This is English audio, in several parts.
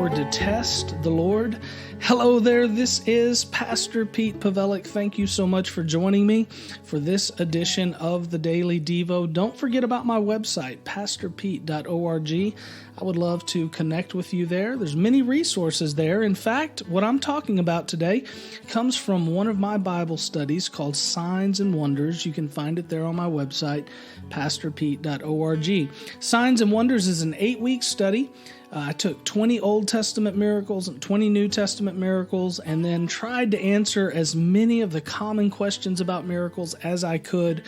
or detest the Lord? Hello there, this is Pastor Pete Pavelic. Thank you so much for joining me for this edition of the Daily Devo. Don't forget about my website, pastorpete.org. I would love to connect with you there. There's many resources there. In fact, what I'm talking about today comes from one of my Bible studies called Signs and Wonders. You can find it there on my website, pastorpete.org. Signs and Wonders is an 8-week study. I took 20 Old Testament miracles and 20 New Testament miracles and then tried to answer as many of the common questions about miracles as I could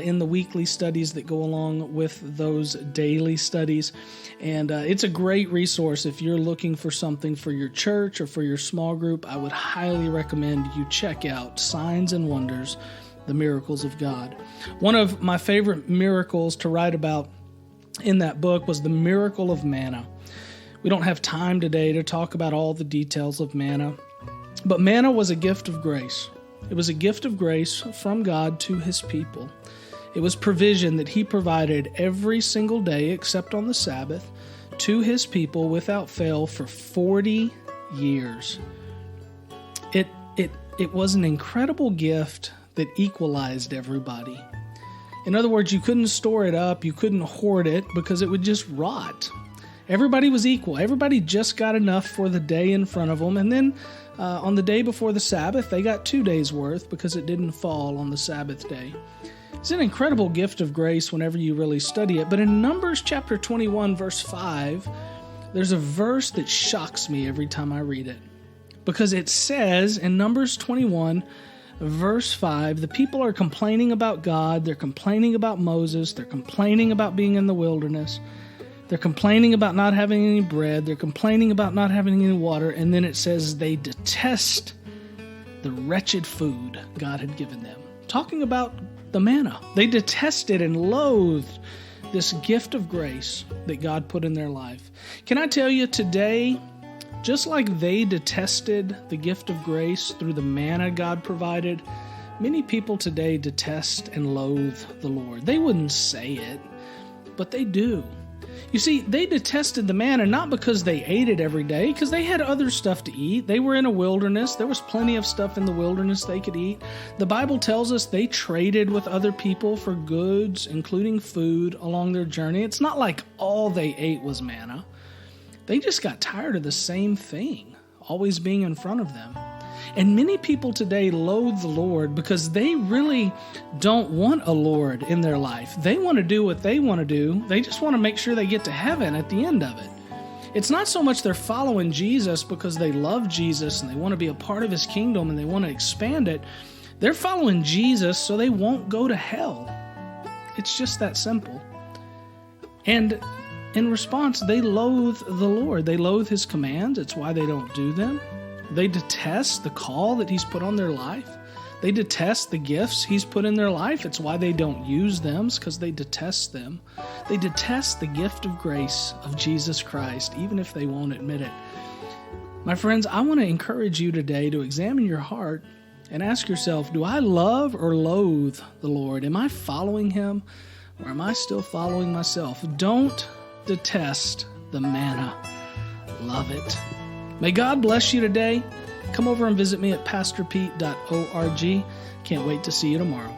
in the weekly studies that go along with those daily studies. And it's a great resource if you're looking for something for your church or for your small group. I would highly recommend you check out Signs and Wonders, the Miracles of God. One of my favorite miracles to write about in that book was the miracle of manna. We don't have time today to talk about all the details of manna, but manna was a gift of grace. It was a gift of grace from God to His people. It was provision that He provided every single day except on the Sabbath to His people without fail for 40 years. It was an incredible gift that equalized everybody. In other words, you couldn't store it up, you couldn't hoard it because it would just rot. Everybody was equal. Everybody just got enough for the day in front of them. And then on the day before the Sabbath, they got 2 days' worth because it didn't fall on the Sabbath day. It's an incredible gift of grace whenever you really study it. But in Numbers chapter 21, verse 5, there's a verse that shocks me every time I read it. Because it says in Numbers 21, verse 5, the people are complaining about God. They're complaining about Moses. They're complaining about being in the wilderness. They're complaining about not having any bread. They're complaining about not having any water. And then it says they detest the wretched food God had given them. Talking about the manna. They detested and loathed this gift of grace that God put in their life. Can I tell you today, just like they detested the gift of grace through the manna God provided, many people today detest and loathe the Lord. They wouldn't say it, but they do. You see, they detested the manna not because they ate it every day, because they had other stuff to eat. They were in a wilderness. There was plenty of stuff in the wilderness they could eat. The Bible tells us they traded with other people for goods, including food, along their journey. It's not like all they ate was manna. They just got tired of the same thing, always being in front of them. And many people today loathe the Lord because they really don't want a Lord in their life. They want to do what they want to do. They just want to make sure they get to heaven at the end of it. It's not so much they're following Jesus because they love Jesus and they want to be a part of His kingdom and they want to expand it. They're following Jesus so they won't go to hell. It's just that simple. And in response, they loathe the Lord. They loathe His commands. It's why they don't do them. They detest the call that He's put on their life. They detest the gifts He's put in their life. It's why they don't use them. It's because they detest them. They detest the gift of grace of Jesus Christ, even if they won't admit it. My friends, I want to encourage you today to examine your heart and ask yourself, do I love or loathe the Lord? Am I following Him or am I still following myself? Don't detest the manna. Love it. May God bless you today. Come over and visit me at pastorpete.org. Can't wait to see you tomorrow.